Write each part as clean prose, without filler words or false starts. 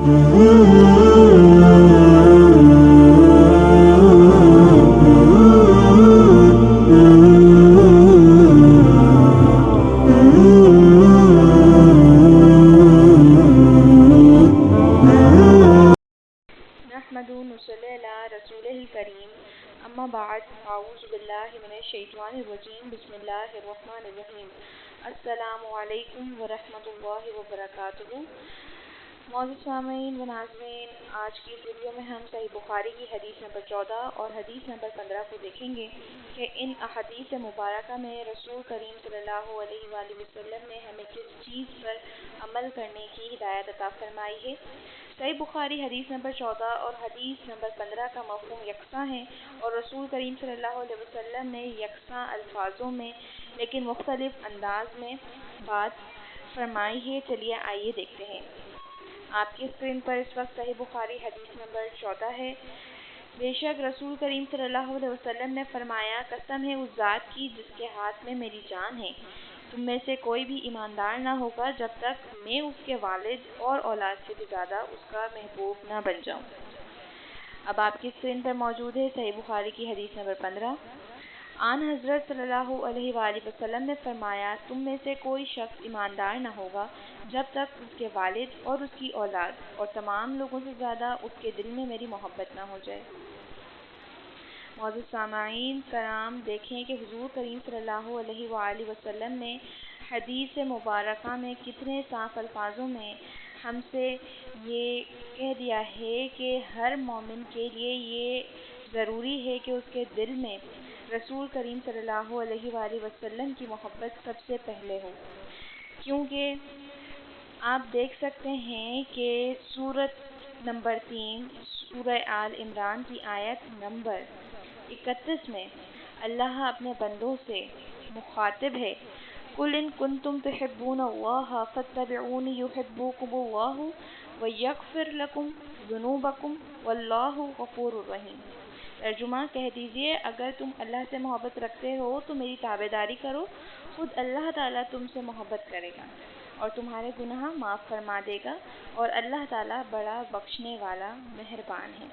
نحمدہ ونصلی علی رسولہ الکریم اما بعد اعوذ باللہ من الشیطان الرجیم بسم اللہ الرحمن الرحیم السلام علیکم ورحمۃ اللہ وبرکاتہ۔ معزز سامعین و ناظرین، آج کی اس ویڈیو میں ہم صحیح بخاری کی حدیث نمبر 14 اور حدیث نمبر 15 کو دیکھیں گے کہ ان احادیث مبارکہ میں رسول کریم صلی اللہ علیہ وآلہ وسلم نے ہمیں کس چیز پر عمل کرنے کی ہدایت عطا فرمائی ہے۔ صحیح بخاری حدیث نمبر 14 اور حدیث نمبر 15 کا مفہوم یکساں ہے اور رسول کریم صلی اللہ علیہ وسلم نے یکساں الفاظوں میں لیکن مختلف انداز میں بات فرمائی ہے۔ چلیے آئیے دیکھتے ہیں۔ آپ کی اسکرین پر اس وقت صحیح بخاری حدیث نمبر 14 ہے۔ بے شک رسول کریم صلی اللہ علیہ وسلم نے فرمایا، قسم ہے اس ذات کی جس کے ہاتھ میں میری جان ہے، تم میں سے کوئی بھی ایماندار نہ ہوگا جب تک میں اس کے والد اور اولاد سے بھی زیادہ اس کا محبوب نہ بن جاؤں۔ اب آپ کی اسکرین پر موجود ہے صحیح بخاری کی حدیث نمبر 15۔ آن حضرت صلی اللہ علیہ وآلہ وسلم نے فرمایا، تم میں سے کوئی شخص ایماندار نہ ہوگا جب تک اس کے والد اور اس کی اولاد اور تمام لوگوں سے زیادہ اس کے دل میں میری محبت نہ ہو جائے۔ معزز سامعین کرام، دیکھیں کہ حضور کریم صلی اللہ علیہ وآلہ وسلم نے حدیث مبارکہ میں کتنے صاف الفاظوں میں ہم سے یہ کہہ دیا ہے کہ ہر مومن کے لیے یہ ضروری ہے کہ اس کے دل میں رسول کریم صلی اللہ علیہ وآلہ وسلم کی محبت سب سے پہلے ہو، کیونکہ آپ دیکھ سکتے ہیں کہ سورۃ نمبر 3 سورہ آل عمران کی آیت نمبر 31 میں اللہ اپنے بندوں سے مخاطب ہے، قُلْ إِن كُنتُمْ تُحِبُّونَ اللَّهَ فَاتَّبِعُونِي يُحِبُّكُمُ اللَّهُ وَيَغْفِرْ لَكُمْ ذُنُوبَكُمْ وَاللَّهُ غَفُورٌ رَحِيمٌ۔ ترجمہ کہہ دیجئے، اگر تم اللہ سے محبت رکھتے ہو تو میری تابعداری کرو، خود اللہ تعالیٰ تم سے محبت کرے گا اور تمہارے گناہ معاف فرما دے گا، اور اللہ تعالیٰ بڑا بخشنے والا مہربان ہے۔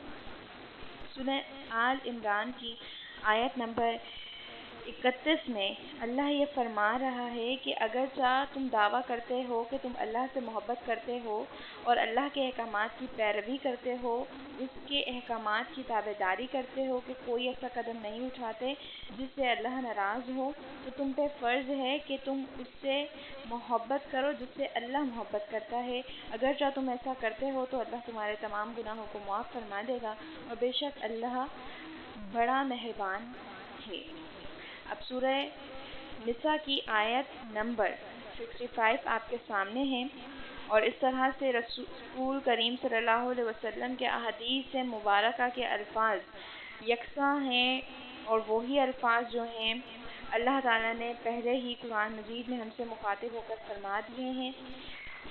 سورہ آل عمران کی آیت نمبر 31 میں اللہ یہ فرما رہا ہے کہ اگرچہ تم دعویٰ کرتے ہو کہ تم اللہ سے محبت کرتے ہو اور اللہ کے احکامات کی پیروی کرتے ہو، اس کے احکامات کی تابعداری کرتے ہو کہ کوئی ایسا قدم نہیں اٹھاتے جس سے اللہ ناراض ہو، تو تم پہ فرض ہے کہ تم اس سے محبت کرو جس سے اللہ محبت کرتا ہے۔ اگرچہ تم ایسا کرتے ہو تو اللہ تمہارے تمام گناہوں کو معاف فرما دے گا، اور بے شک اللہ بڑا مہربان ہے۔ اب سورہ نساء کی آیت نمبر 65 آپ کے سامنے ہے، اور اس طرح سے رسول کریم صلی اللہ علیہ وسلم کے احادیث مبارکہ کے الفاظ یکساں ہیں، اور وہی الفاظ جو ہیں اللہ تعالیٰ نے پہلے ہی قرآن مجید میں ہم سے مخاطب ہو کر فرما دیے ہیں۔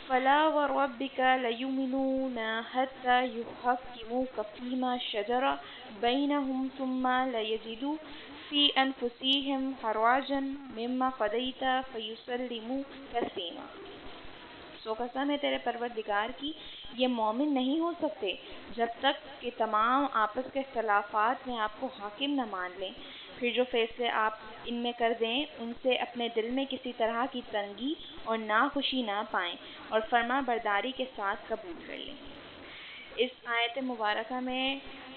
فَلَا وَرَبِّكَ لَيُؤْمِنُونَ حَتَّى يُحَكِّمُوكَ فِيمَا شَجَرَ بَيْنَهُمْ ثُمَّ لَا يَجِدُوا فِي أَنفُسِهِمْ حَرَجًا مِّمَّا قَضَيْتَ فَيُسَلِّمُوا تَسْلِيمًا۔ سو قسم ہے تیرے پروردگار کی، یہ مومن نہیں ہو سکتے جب تک کہ تمام آپس کے اختلافات میں آپ کو حاکم نہ مان لیں، پھر جو فیصلے آپ ان میں کر دیں ان سے اپنے دل میں کسی طرح کی تنگی اور ناخوشی نہ پائیں، اور فرما برداری کے ساتھ قبول کر لیں۔ اس آیت مبارکہ میں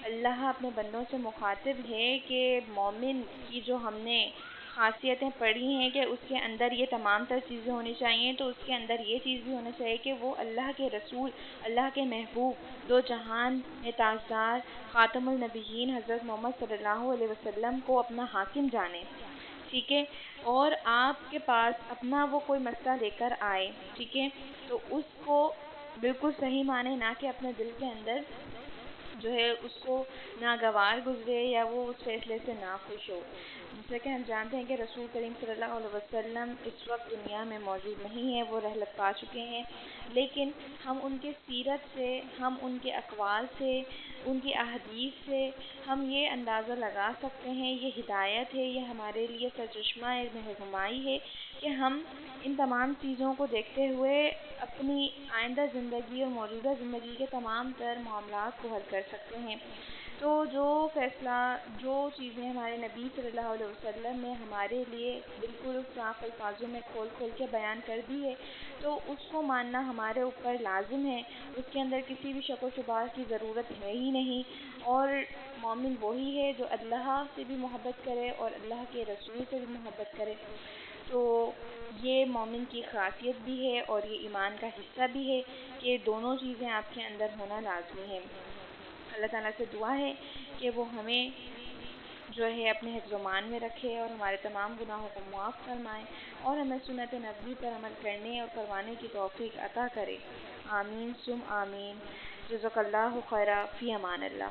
اللہ اپنے بندوں سے مخاطب ہے کہ مومن کی جو ہم نے خاصیتیں پڑھی ہیں کہ اس کے اندر یہ تمام تر چیزیں ہونی چاہیے، تو اس کے اندر یہ چیز بھی ہونا چاہیے کہ وہ اللہ کے رسول، اللہ کے محبوب، دو جہان میں تاجدار خاتم النبیین حضرت محمد صلی اللہ علیہ وسلم کو اپنا حاکم جانے، ٹھیک ہے، اور آپ کے پاس اپنا وہ کوئی مسئلہ لے کر آئے، ٹھیک ہے، تو اس کو بالکل صحیح مانے، نہ کہ اپنے دل کے اندر جو ہے اس کو ناگوار گزرے یا وہ اس فیصلے سے ناخوش ہو۔ جیسا کہ ہم جانتے ہیں کہ رسول کریم صلی اللہ علیہ وسلم اس وقت دنیا میں موجود نہیں ہیں، وہ رحلت پا چکے ہیں، لیکن ہم ان کے سیرت سے، ہم ان کے اقوال سے، ان کی احادیث سے ہم یہ اندازہ لگا سکتے ہیں، یہ ہدایت ہے، یہ ہمارے لیے سرچشمہ رہنمائی ہے کہ ہم ان تمام چیزوں کو دیکھتے ہوئے اپنی آئندہ زندگی اور موجودہ زندگی کے تمام تر معاملات کو حل کر سکتے ہیں۔ تو جو فیصلہ، جو چیزیں ہمارے نبی صلی اللہ علیہ وسلم نے ہمارے لیے بالکل صاف الفاظوں میں کھول کھول کے بیان کر دی ہے، تو اس کو ماننا ہمارے اوپر لازم ہے، اس کے اندر کسی بھی شک و شبہ کی ضرورت ہے ہی نہیں۔ اور مومن وہی ہے جو اللہ سے بھی محبت کرے اور اللہ کے رسول سے بھی محبت کرے۔ تو یہ مومن کی خاصیت بھی ہے اور یہ ایمان کا حصہ بھی ہے کہ دونوں چیزیں آپ کے اندر ہونا لازمی ہے۔ اللہ تعالیٰ سے دعا ہے کہ وہ ہمیں جو ہے اپنے حفظ و مان میں رکھے اور ہمارے تمام گناہوں کو معاف فرمائے اور ہمیں سنت نبوی پر عمل کرنے اور کروانے کی توفیق عطا کرے۔ آمین ثم آمین۔ جزاک اللہ خیرہ، فی امان اللہ۔